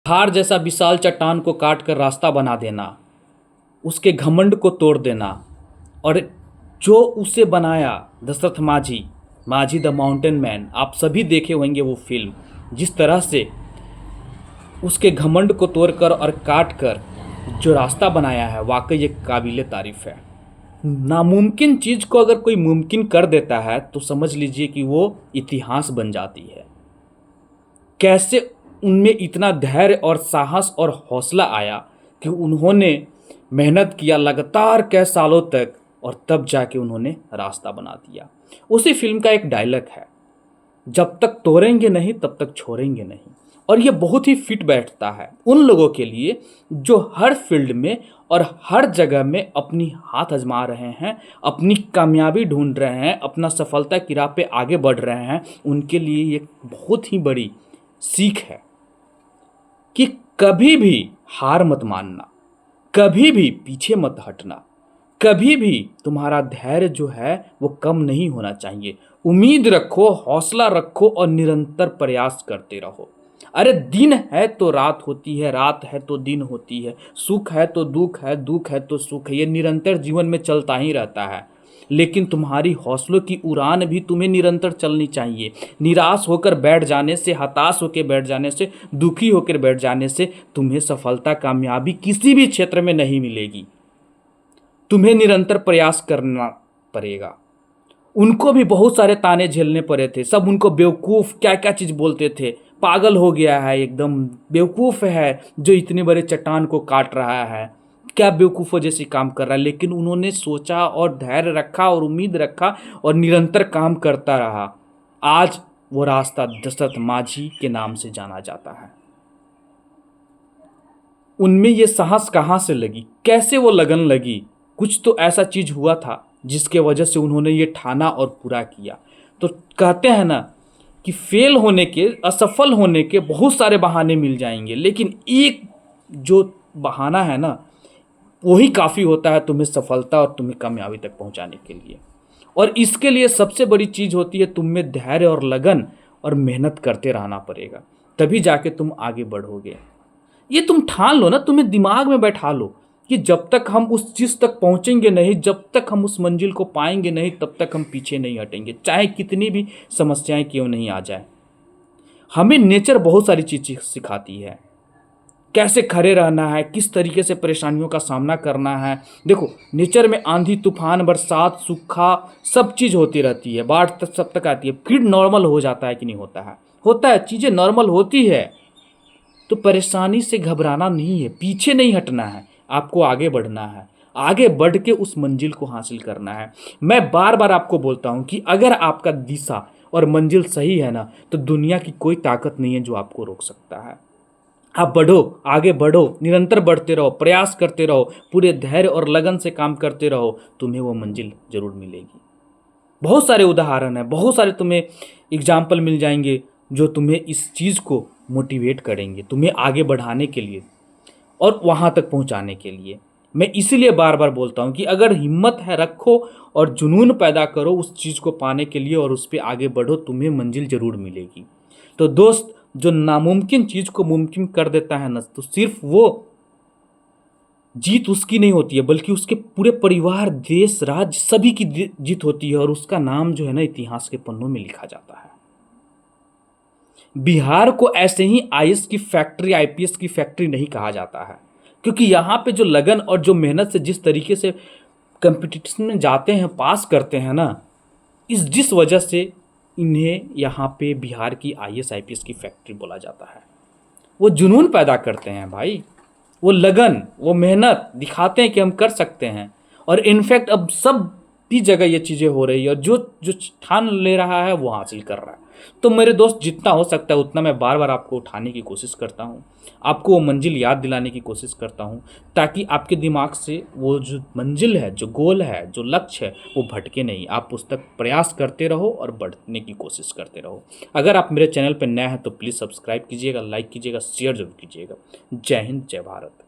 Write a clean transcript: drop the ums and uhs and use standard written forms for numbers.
पहाड़ जैसा विशाल चट्टान को काट कर रास्ता बना देना, उसके घमंड को तोड़ देना। और जो उसे बनाया दशरथ माझी, माझी द माउंटेन मैन, आप सभी देखे होंगे वो फिल्म। जिस तरह से उसके घमंड को तोड़कर और काट कर जो रास्ता बनाया है, वाकई एक काबिल तारीफ है। नामुमकिन चीज़ को अगर कोई मुमकिन कर देता है तो समझ लीजिए कि वो इतिहास बन जाती है। कैसे उनमें इतना धैर्य और साहस और हौसला आया कि उन्होंने मेहनत किया लगातार कई सालों तक, और तब जाके उन्होंने रास्ता बना दिया। उसी फिल्म का एक डायलॉग है, जब तक तोड़ेंगे नहीं तब तक छोड़ेंगे नहीं। और ये बहुत ही फिट बैठता है उन लोगों के लिए जो हर फील्ड में और हर जगह में अपनी हाथ आजमा रहे हैं, अपनी कामयाबी ढूंढ रहे हैं, अपना सफलता की राह पे आगे बढ़ रहे हैं। उनके लिए ये बहुत ही बड़ी सीख है कि कभी भी हार मत मानना, कभी भी पीछे मत हटना, कभी भी तुम्हारा धैर्य जो है वो कम नहीं होना चाहिए। उम्मीद रखो, हौसला रखो और निरंतर प्रयास करते रहो। अरे दिन है तो रात होती है, रात है तो दिन होती है, सुख है तो दुख है, दुख है तो सुख है। ये निरंतर जीवन में चलता ही रहता है। लेकिन तुम्हारी हौसलों की उड़ान भी तुम्हें निरंतर चलनी चाहिए। निराश होकर बैठ जाने से, हताश होकर बैठ जाने से, दुखी होकर बैठ जाने से तुम्हें सफलता, कामयाबी किसी भी क्षेत्र में नहीं मिलेगी। तुम्हें निरंतर प्रयास करना पड़ेगा। उनको भी बहुत सारे ताने झेलने पड़े थे, सब उनको बेवकूफ़ क्या क्या चीज़ बोलते थे, पागल हो गया है, एकदम बेवकूफ़ है जो इतने बड़े चट्टान को काट रहा है, क्या बेवकूफ़ों जैसी काम कर रहा है। लेकिन उन्होंने सोचा और धैर्य रखा और उम्मीद रखा और निरंतर काम करता रहा। आज वो रास्ता दशरथ माझी के नाम से जाना जाता है। उनमें ये साहस कहाँ से लगी, कैसे वो लगन लगी? कुछ तो ऐसा चीज़ हुआ था जिसके वजह से उन्होंने ये ठाना और पूरा किया। तो कहते हैं ना कि फेल होने के, असफल होने के बहुत सारे बहाने मिल जाएंगे, लेकिन एक जो बहाना है ना, वही काफ़ी होता है तुम्हें सफलता और तुम्हें कामयाबी तक पहुंचाने के लिए। और इसके लिए सबसे बड़ी चीज़ होती है तुम में धैर्य और लगन और मेहनत करते रहना पड़ेगा, तभी जाके तुम आगे बढ़ोगे। ये तुम ठान लो ना, तुम्हें दिमाग में बैठा लो कि जब तक हम उस चीज़ तक पहुंचेंगे नहीं, जब तक हम उस मंजिल को पाएंगे नहीं, तब तक हम पीछे नहीं हटेंगे, चाहे कितनी भी समस्याएं क्यों नहीं आ जाए। हमें नेचर बहुत सारी चीज़ें सिखाती है, कैसे खड़े रहना है, किस तरीके से परेशानियों का सामना करना है। देखो, नेचर में आंधी तूफान, बरसात, सूखा, सब चीज़ होती रहती है, बाढ़ तक सब तक आती है, फिर नॉर्मल हो जाता है कि नहीं होता है? होता है, चीज़ें नॉर्मल होती है। तो परेशानी से घबराना नहीं है, पीछे नहीं हटना है, आपको आगे बढ़ना है, आगे बढ़ के उस मंजिल को हासिल करना है। मैं बार बार आपको बोलता हूं कि अगर आपका दिशा और मंजिल सही है ना, तो दुनिया की कोई ताकत नहीं है जो आपको रोक सकता है। आप बढ़ो, आगे बढ़ो, निरंतर बढ़ते रहो, प्रयास करते रहो, पूरे धैर्य और लगन से काम करते रहो, तुम्हें वो मंजिल जरूर मिलेगी। बहुत सारे उदाहरण हैं, बहुत सारे तुम्हें एग्जाम्पल मिल जाएंगे जो तुम्हें इस चीज़ को मोटिवेट करेंगे, तुम्हें आगे बढ़ाने के लिए और वहाँ तक पहुँचाने के लिए। मैं इसीलिए बार बार बोलता हूँ कि अगर हिम्मत है रखो और जुनून पैदा करो उस चीज़ को पाने के लिए और उस पर आगे बढ़ो, तुम्हें मंजिल ज़रूर मिलेगी। तो दोस्त, जो नामुमकिन चीज़ को मुमकिन कर देता है ना, तो सिर्फ वो जीत उसकी नहीं होती है, बल्कि उसके पूरे परिवार, देश, राज्य सभी की जीत होती है, और उसका नाम जो है ना इतिहास के पन्नों में लिखा जाता है। बिहार को ऐसे ही आईएएस की फैक्ट्री, आईपीएस की फैक्ट्री नहीं कहा जाता है, क्योंकि यहाँ पे जो लगन और जो मेहनत से जिस तरीके से कंपटीशन में जाते हैं, पास करते हैं ना, जिस वजह से इन्हें यहाँ पे बिहार की आईएएस आईपीएस की फैक्ट्री बोला जाता है। वो जुनून पैदा करते हैं भाई, वो लगन, वो मेहनत दिखाते हैं कि हम कर सकते हैं। और इनफैक्ट अब सब भी जगह ये चीज़ें हो रही है, और जो जो ठान ले रहा है वो हासिल कर रहा है। तो मेरे दोस्त, जितना हो सकता है उतना मैं बार बार आपको उठाने की कोशिश करता हूँ, आपको वो मंजिल याद दिलाने की कोशिश करता हूँ, ताकि आपके दिमाग से वो जो मंजिल है, जो गोल है, जो लक्ष्य है, वो भटके नहीं। आप उस तक प्रयास करते रहो और बढ़ने की कोशिश करते रहो। अगर आप मेरे चैनल पर नए हैं तो प्लीज़ सब्सक्राइब कीजिएगा, लाइक कीजिएगा, शेयर जरूर कीजिएगा। जय हिंद, जय भारत।